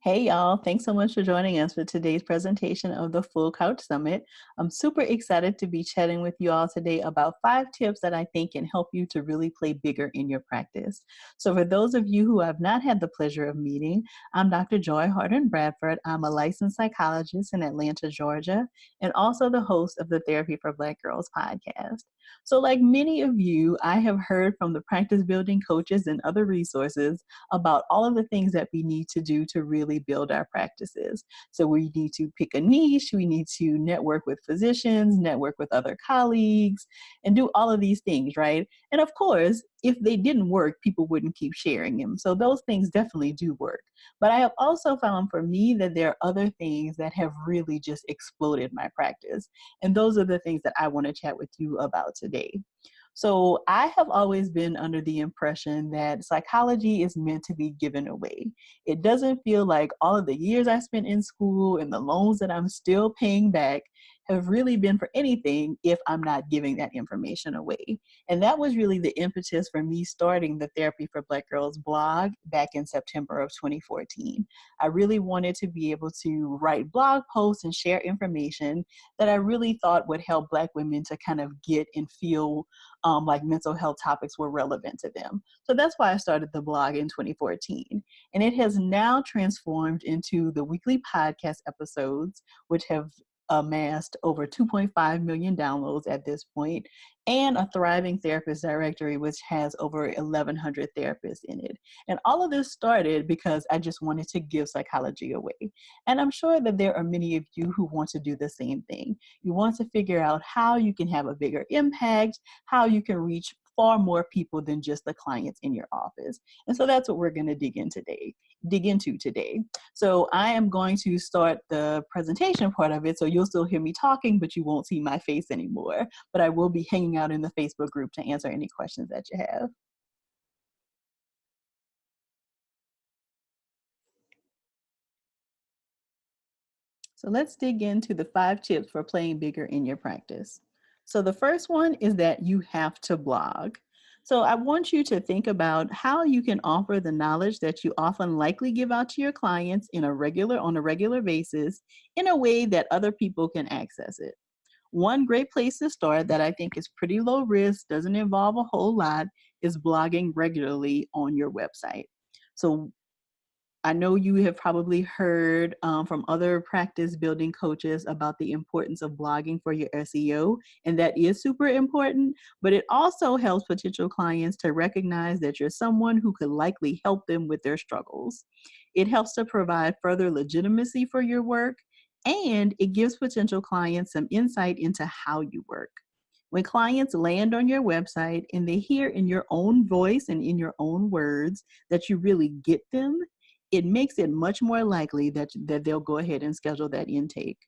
Hey y'all, thanks so much for joining us for today's presentation of the Full Couch Summit. I'm super excited to be chatting with you all today about 5 tips that I think can help you to really play bigger in your practice. So for those of you who have not had the pleasure of meeting, I'm Dr. Joy Harden Bradford. I'm a licensed psychologist in Atlanta, Georgia, and also the host of the Therapy for Black Girls podcast. So like many of you, I have heard from the practice building coaches and other resources about all of the things that we need to do to really build our practices. So we need to pick a niche, we need to network with physicians, network with other colleagues, and do all of these things, right? And of course, if they didn't work, people wouldn't keep sharing them. So those things definitely do work. But I have also found for me that there are other things that have really just exploded my practice. And those are the things that I want to chat with you about today. So I have always been under the impression that psychology is meant to be given away. It doesn't feel like all of the years I spent in school and the loans that I'm still paying back have really been for anything if I'm not giving that information away. And that was really the impetus for me starting the Therapy for Black Girls blog back in September of 2014. I really wanted to be able to write blog posts and share information that I really thought would help Black women to kind of get and feel like mental health topics were relevant to them. So that's why I started the blog in 2014. And it has now transformed into the weekly podcast episodes, which have amassed over 2.5 million downloads at this point, and a thriving therapist directory, which has over 1,100 therapists in it. And all of this started because I just wanted to give psychology away. And I'm sure that there are many of you who want to do the same thing. You want to figure out how you can have a bigger impact, how you can reach far more people than just the clients in your office. And so that's what we're going to dig into today. So I am going to start the presentation part of it. So you'll still hear me talking, but you won't see my face anymore. But I will be hanging out in the Facebook group to answer any questions that you have. So let's dig into the 5 tips for playing bigger in your practice. So the first one is that you have to blog. So I want you to think about how you can offer the knowledge that you often likely give out to your clients on a regular basis in a way that other people can access it. One great place to start that I think is pretty low risk, doesn't involve a whole lot, is blogging regularly on your website. So I know you have probably heard from other practice building coaches about the importance of blogging for your SEO, and that is super important, but it also helps potential clients to recognize that you're someone who could likely help them with their struggles. It helps to provide further legitimacy for your work, and it gives potential clients some insight into how you work. When clients land on your website and they hear in your own voice and in your own words that you really get them, it makes it much more likely that they'll go ahead and schedule that intake.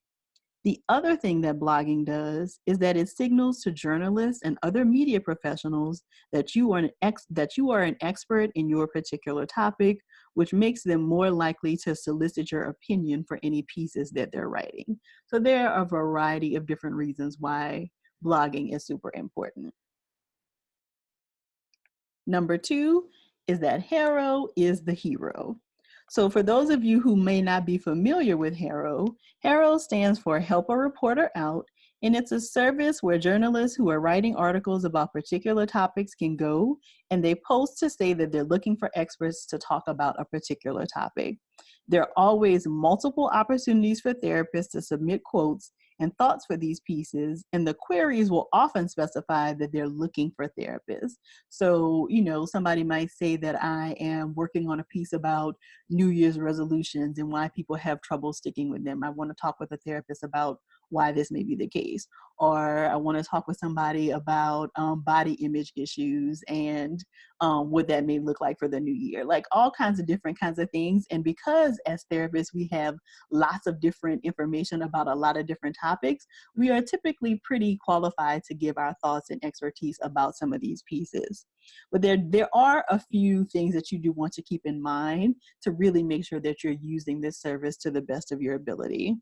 The other thing that blogging does is that it signals to journalists and other media professionals that you are an expert in your particular topic, which makes them more likely to solicit your opinion for any pieces that they're writing. So there are a variety of different reasons why blogging is super important. Number 2 is that HARO is the hero. So for those of you who may not be familiar with HARO, HARO stands for Help a Reporter Out, and it's a service where journalists who are writing articles about particular topics can go and they post to say that they're looking for experts to talk about a particular topic. There are always multiple opportunities for therapists to submit quotes and thoughts for these pieces, and the queries will often specify that they're looking for therapists. So, somebody might say that I am working on a piece about New Year's resolutions and why people have trouble sticking with them. I want to talk with a therapist about why this may be the case. Or I want to talk with somebody about body image issues and what that may look like for the new year. Like all kinds of different kinds of things. And because as therapists, we have lots of different information about a lot of different topics, we are typically pretty qualified to give our thoughts and expertise about some of these pieces. But there are a few things that you do want to keep in mind to really make sure that you're using this service to the best of your ability.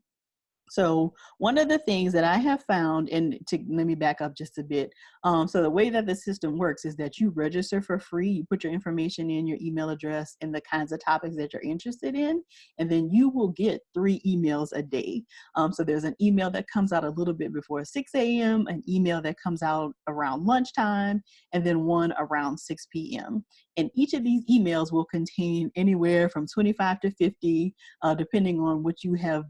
So one of the things that I have found, and to let me back up just a bit. So the way that the system works is that you register for free. You put your information in, your email address, and the kinds of topics that you're interested in, and then you will get 3 emails a day. So there's an email that comes out a little bit before 6 a.m., an email that comes out around lunchtime, and then one around 6 p.m. And each of these emails will contain anywhere from 25 to 50, depending on what you have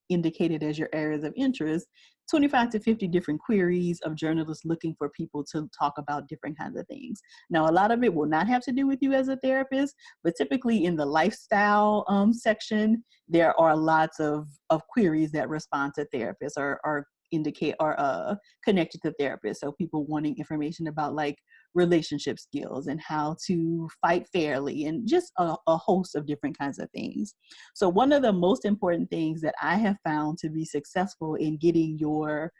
indicated as your areas of interest, 25 to 50 different queries of journalists looking for people to talk about different kinds of things. Now, a lot of it will not have to do with you as a therapist, but typically in the lifestyle section, there are lots of queries that respond to therapists or indicate or connected to therapists. So people wanting information about like relationship skills and how to fight fairly and just a host of different kinds of things. So one of the most important things that I have found to be successful in getting your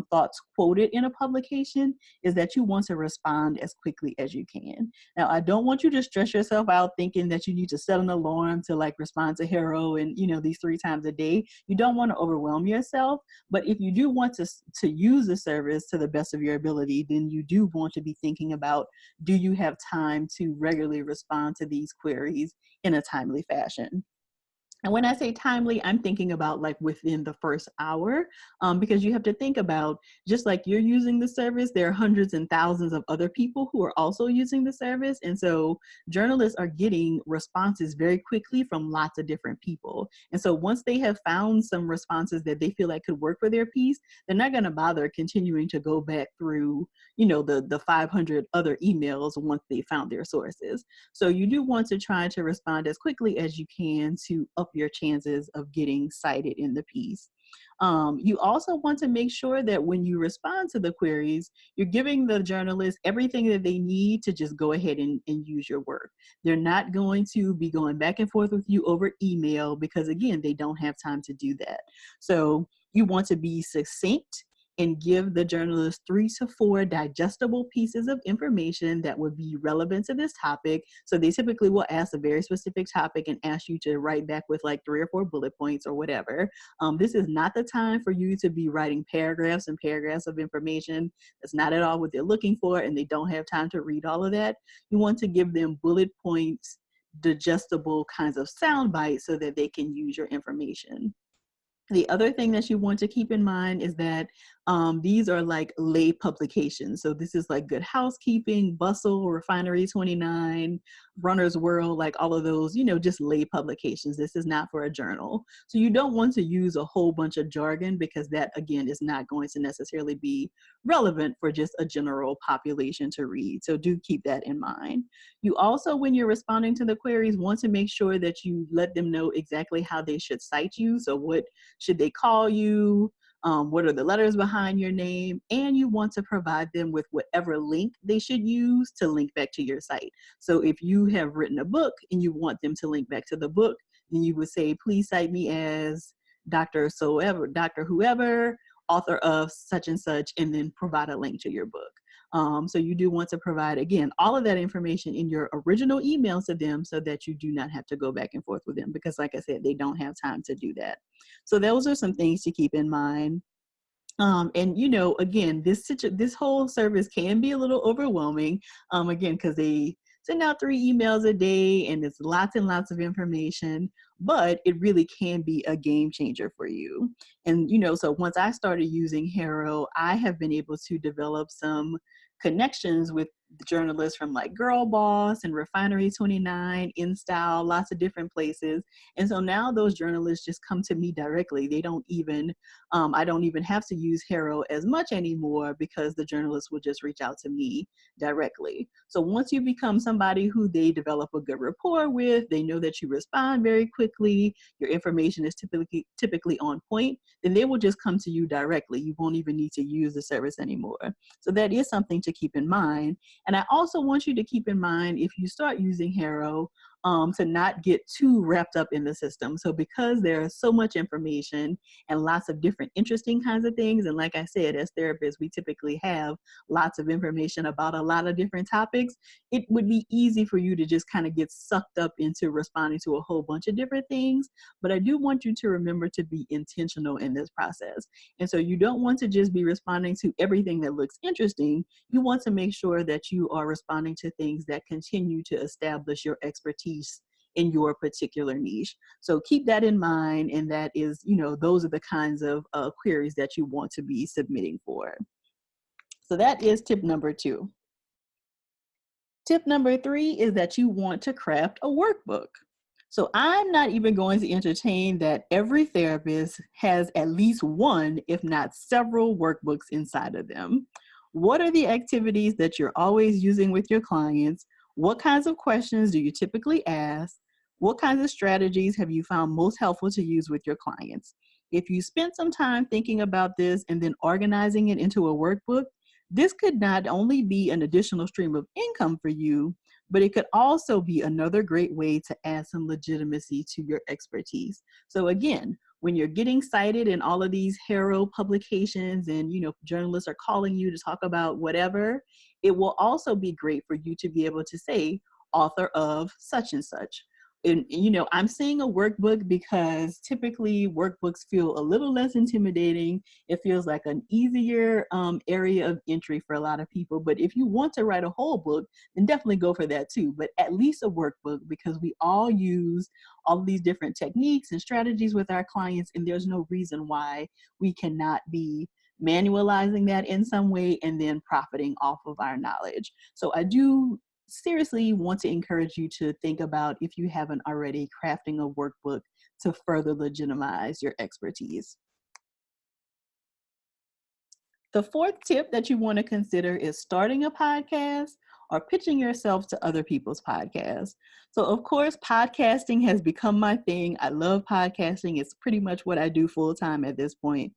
thoughts quoted in a publication is that you want to respond as quickly as you can. Now, I don't want you to stress yourself out thinking that you need to set an alarm to like respond to Hero and, these 3 times a day. You don't want to overwhelm yourself, but if you do want to use the service to the best of your ability, then you do want to be thinking about, do you have time to regularly respond to these queries in a timely fashion? And when I say timely, I'm thinking about like within the first hour, because you have to think about, just like you're using the service, there are hundreds and thousands of other people who are also using the service. And so journalists are getting responses very quickly from lots of different people. And so once they have found some responses that they feel like could work for their piece, they're not going to bother continuing to go back through, the 500 other emails once they found their sources. So you do want to try to respond as quickly as you can to up your chances of getting cited in the piece. You also want to make sure that when you respond to the queries, you're giving the journalists everything that they need to just go ahead and use your work. They're not going to be going back and forth with you over email because, again, they don't have time to do that. So you want to be succinct and give the journalist 3 to 4 digestible pieces of information that would be relevant to this topic. So they typically will ask a very specific topic and ask you to write back with like 3 or 4 bullet points or whatever. This is not the time for you to be writing paragraphs and paragraphs of information. That's not at all what they're looking for, and they don't have time to read all of that. You want to give them bullet points, digestible kinds of sound bites so that they can use your information. The other thing that you want to keep in mind is that these are like lay publications. So this is like Good Housekeeping, Bustle, Refinery 29, Runner's World, like all of those, just lay publications. This is not for a journal. So you don't want to use a whole bunch of jargon because that, again, is not going to necessarily be relevant for just a general population to read. So do keep that in mind. You also, when you're responding to the queries, want to make sure that you let them know exactly how they should cite you. So what should they call you? What are the letters behind your name? And you want to provide them with whatever link they should use to link back to your site. So if you have written a book and you want them to link back to the book, then you would say, please cite me as Dr. Dr. Whoever, author of such and such, and then provide a link to your book. So you do want to provide, again, all of that information in your original emails to them so that you do not have to go back and forth with them because, like I said, they don't have time to do that. So those are some things to keep in mind. And again, this whole service can be a little overwhelming, again, because they send out 3 emails a day and it's lots and lots of information, but it really can be a game changer for you. And so once I started using Haro, I have been able to develop some connections with journalists from like Girl Boss and Refinery 29, InStyle, lots of different places. And so now those journalists just come to me directly. They don't even, I don't even have to use Haro as much anymore because the journalists will just reach out to me directly. So once you become somebody who they develop a good rapport with, they know that you respond very quickly, your information is typically on point, then they will just come to you directly. You won't even need to use the service anymore. So that is something to keep in mind. And I also want you to keep in mind, if you start using Haro, to not get too wrapped up in the system. So because there's so much information and lots of different interesting kinds of things, and like I said, as therapists, we typically have lots of information about a lot of different topics, it would be easy for you to just kind of get sucked up into responding to a whole bunch of different things. But I do want you to remember to be intentional in this process. And so you don't want to just be responding to everything that looks interesting. You want to make sure that you are responding to things that continue to establish your expertise in your particular niche. So keep that in mind. And that is, those are the kinds of queries that you want to be submitting for. So that is tip number 2. Tip number 3 is that you want to craft a workbook. So I'm not even going to entertain that every therapist has at least one, if not several workbooks inside of them. What are the activities that you're always using with your clients? What kinds of questions do you typically ask? What kinds of strategies have you found most helpful to use with your clients? If you spent some time thinking about this and then organizing it into a workbook, this could not only be an additional stream of income for you, but it could also be another great way to add some legitimacy to your expertise. So again, when you're getting cited in all of these Herald publications and, journalists are calling you to talk about whatever, it will also be great for you to be able to say, author of such and such. And, I'm saying a workbook because typically workbooks feel a little less intimidating. It feels like an easier area of entry for a lot of people. But if you want to write a whole book, then definitely go for that too. But at least a workbook, because we all use all of these different techniques and strategies with our clients. And there's no reason why we cannot be manualizing that in some way and then profiting off of our knowledge. So I do seriously want to encourage you to think about, if you haven't already, crafting a workbook to further legitimize your expertise. The 4th tip that you want to consider is starting a podcast or pitching yourself to other people's podcasts. So of course, podcasting has become my thing. I love podcasting. It's pretty much what I do full time at this point.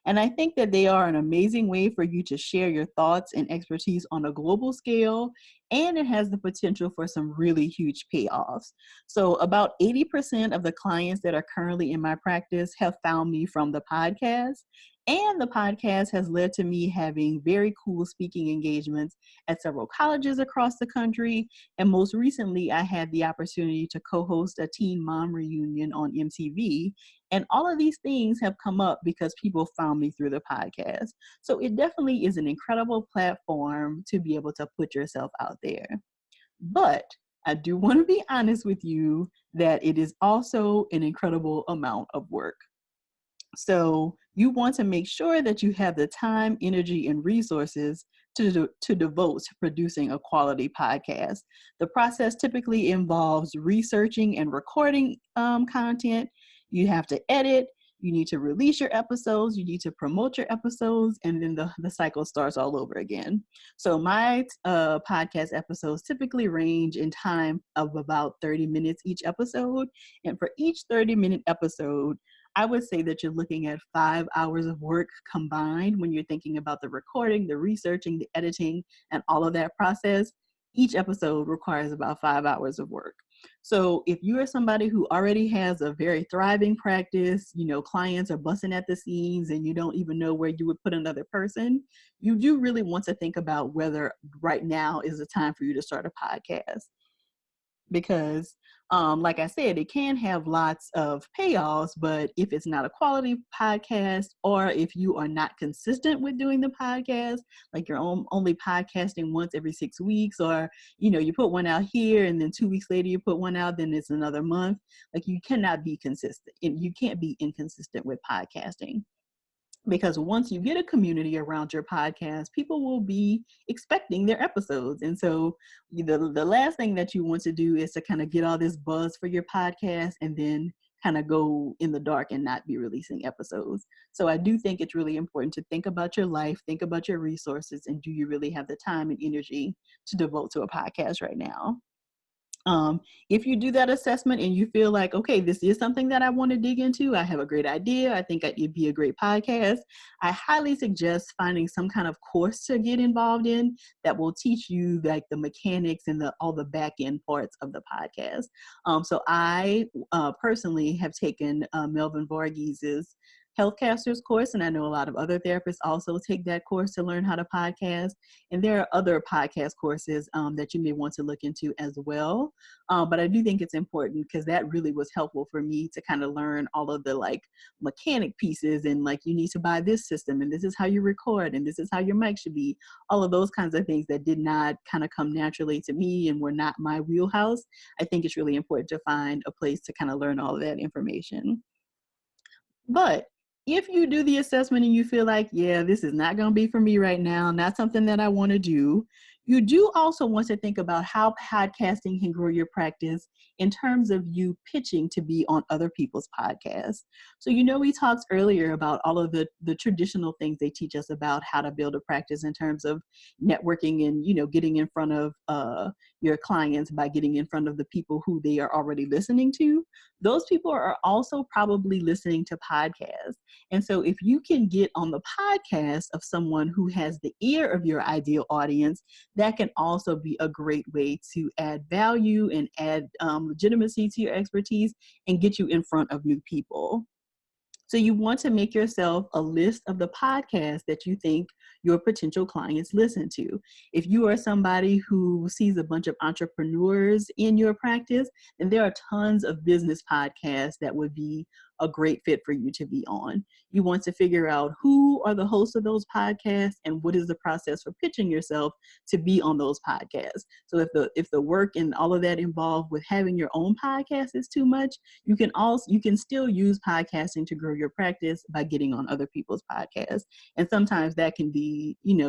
And I think that they are an amazing way for you to share your thoughts and expertise on a global scale. And it has the potential for some really huge payoffs. So about 80% of the clients that are currently in my practice have found me from the podcast. And the podcast has led to me having very cool speaking engagements at several colleges across the country. And most recently, I had the opportunity to co-host a teen mom reunion on MTV. And all of these things have come up because people found me through the podcast. So it definitely is an incredible platform to be able to put yourself out there. But I do want to be honest with you that it is also an incredible amount of work. So you want to make sure that you have the time, energy, and resources to devote to producing a quality podcast. The process typically involves researching and recording content. You have to edit. You need to release your episodes. You need to promote your episodes. And then the cycle starts all over again. So my podcast episodes typically range in time of about 30 minutes each episode. And for each 30-minute episode, I would say that you're looking at 5 hours of work combined when you're thinking about the recording, the researching, the editing, and all of that process. Each episode requires about 5 hours of work. So if you are somebody who already has a very thriving practice, clients are busting at the seams and you don't even know where you would put another person, you do really want to think about whether right now is the time for you to start a podcast. Because like I said, it can have lots of payoffs, but if it's not a quality podcast, or if you are not consistent with doing the podcast, like you're only podcasting once every 6 weeks, or, you put one out here and then 2 weeks later you put one out, then it's another month. Like you cannot be consistent, and you can't be inconsistent with podcasting. Because once you get a community around your podcast, people will be expecting their episodes. And so the last thing that you want to do is to kind of get all this buzz for your podcast and then kind of go in the dark and not be releasing episodes. So I do think it's really important to think about your life, think about your resources, and do you really have the time and energy to devote to a podcast right now? If you do that assessment and you feel like, okay, this is something that I want to dig into, I have a great idea, I think it'd be a great podcast, I highly suggest finding some kind of course to get involved in that will teach you like the mechanics and all the back end parts of the podcast. So I personally have taken Melvin Varghese' Healthcasters course, and I know a lot of other therapists also take that course to learn how to podcast. And there are other podcast courses that you may want to look into as well. But I do think it's important because that really was helpful for me to kind of learn all of the like mechanic pieces and like you need to buy this system and this is how you record and this is how your mic should be. All of those kinds of things that did not kind of come naturally to me and were not my wheelhouse. I think it's really important to find a place to kind of learn all of that information. But if you do the assessment and you feel like, yeah, this is not going to be for me right now, not something that I want to do, you do also want to think about how podcasting can grow your practice in terms of you pitching to be on other people's podcasts. So, we talked earlier about all of the traditional things they teach us about how to build a practice in terms of networking and, getting in front of your clients by getting in front of the people who they are already listening to. Those people are also probably listening to podcasts. And so if you can get on the podcast of someone who has the ear of your ideal audience, that can also be a great way to add value and add legitimacy to your expertise and get you in front of new people. So you want to make yourself a list of the podcasts that you think your potential clients listen to. If you are somebody who sees a bunch of entrepreneurs in your practice, then there are tons of business podcasts that would be a great fit for you to be on. You want to figure out who are the hosts of those podcasts and what is the process for pitching yourself to be on those podcasts. So if the work and all of that involved with having your own podcast is too much, you can still use podcasting to grow your practice by getting on other people's podcasts. And sometimes that can be,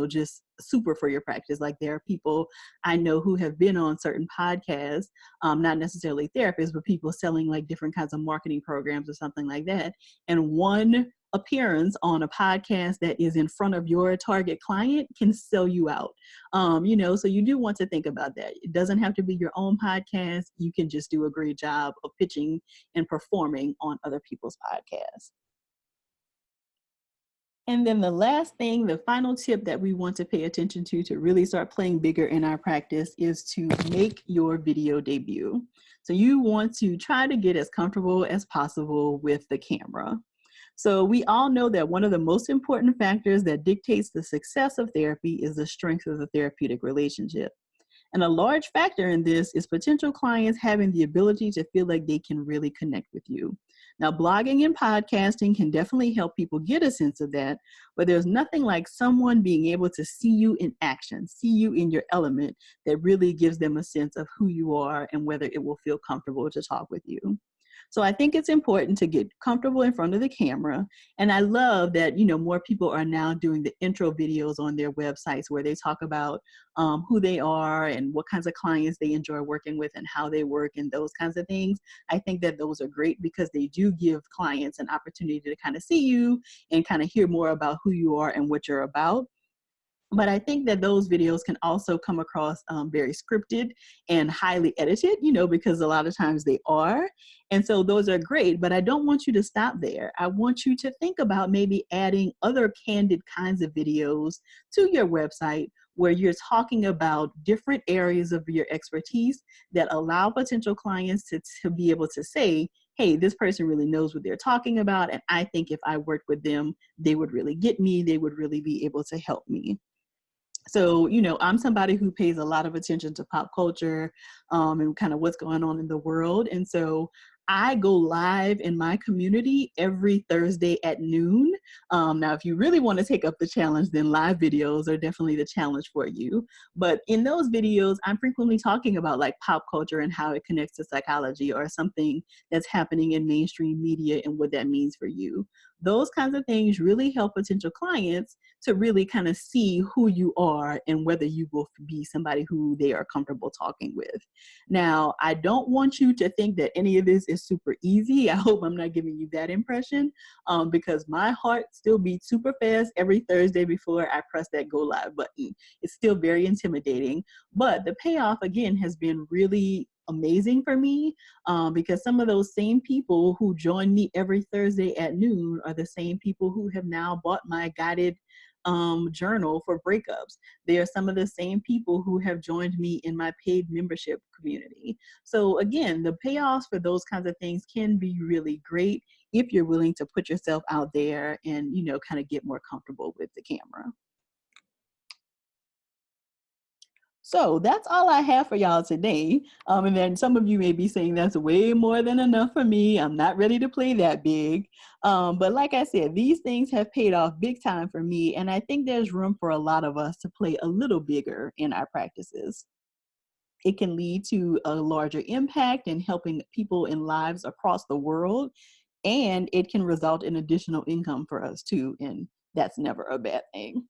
just super for your practice. Like there are people I know who have been on certain podcasts, not necessarily therapists, but people selling like different kinds of marketing programs or something like that. And one appearance on a podcast that is in front of your target client can sell you out. So you do want to think about that. It doesn't have to be your own podcast. You can just do a great job of pitching and performing on other people's podcasts. And then the last thing, the final tip that we want to pay attention to really start playing bigger in our practice is to make your video debut. So you want to try to get as comfortable as possible with the camera. So we all know that one of the most important factors that dictates the success of therapy is the strength of the therapeutic relationship. And a large factor in this is potential clients having the ability to feel like they can really connect with you. Now, blogging and podcasting can definitely help people get a sense of that, but there's nothing like someone being able to see you in action, see you in your element, that really gives them a sense of who you are and whether it will feel comfortable to talk with you. So I think it's important to get comfortable in front of the camera. And I love that, more people are now doing the intro videos on their websites where they talk about who they are and what kinds of clients they enjoy working with and how they work and those kinds of things. I think that those are great because they do give clients an opportunity to kind of see you and kind of hear more about who you are and what you're about. But I think that those videos can also come across very scripted and highly edited, because a lot of times they are. And so those are great, but I don't want you to stop there. I want you to think about maybe adding other candid kinds of videos to your website where you're talking about different areas of your expertise that allow potential clients to be able to say, hey, this person really knows what they're talking about. And I think if I worked with them, they would really get me. They would really be able to help me. So, I'm somebody who pays a lot of attention to pop culture and kind of what's going on in the world. And so I go live in my community every Thursday at noon. Now, if you really want to take up the challenge, then live videos are definitely the challenge for you. But in those videos, I'm frequently talking about like pop culture and how it connects to psychology or something that's happening in mainstream media and what that means for you. Those kinds of things really help potential clients to really kind of see who you are and whether you will be somebody who they are comfortable talking with. Now, I don't want you to think that any of this is super easy. I hope I'm not giving you that impression because my heart still beats super fast every Thursday before I press that go live button. It's still very intimidating, but the payoff again has been really amazing for me, because some of those same people who join me every Thursday at noon are the same people who have now bought my guided journal for breakups. They are some of the same people who have joined me in my paid membership community. So again, the payoffs for those kinds of things can be really great if you're willing to put yourself out there and, kind of get more comfortable with the camera. So that's all I have for y'all today. And then some of you may be saying that's way more than enough for me. I'm not ready to play that big. But like I said, these things have paid off big time for me. And I think there's room for a lot of us to play a little bigger in our practices. It can lead to a larger impact in helping people in lives across the world. And it can result in additional income for us too. And that's never a bad thing.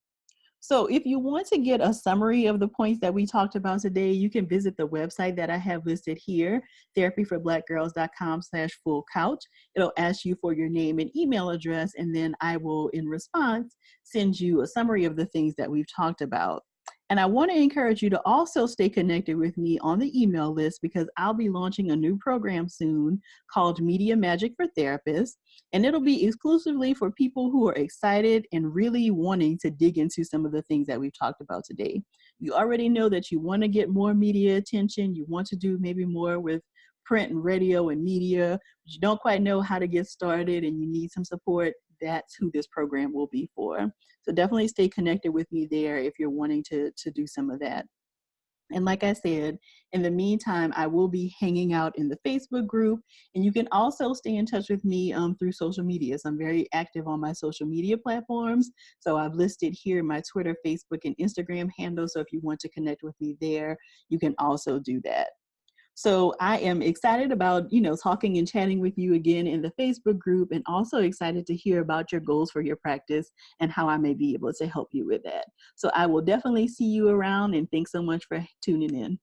So if you want to get a summary of the points that we talked about today, you can visit the website that I have listed here, therapyforblackgirls.com/full couch. It'll ask you for your name and email address, and then I will, in response, send you a summary of the things that we've talked about. And I want to encourage you to also stay connected with me on the email list because I'll be launching a new program soon called Media Magic for Therapists. And it'll be exclusively for people who are excited and really wanting to dig into some of the things that we've talked about today. You already know that you want to get more media attention. You want to do maybe more with print and radio and media, but you don't quite know how to get started and you need some support. That's who this program will be for. So definitely stay connected with me there if you're wanting to do some of that. And like I said, in the meantime, I will be hanging out in the Facebook group, and you can also stay in touch with me through social media. So I'm very active on my social media platforms. So I've listed here my Twitter, Facebook, and Instagram handles. So if you want to connect with me there, you can also do that. So I am excited about, talking and chatting with you again in the Facebook group, and also excited to hear about your goals for your practice and how I may be able to help you with that. So I will definitely see you around, and thanks so much for tuning in.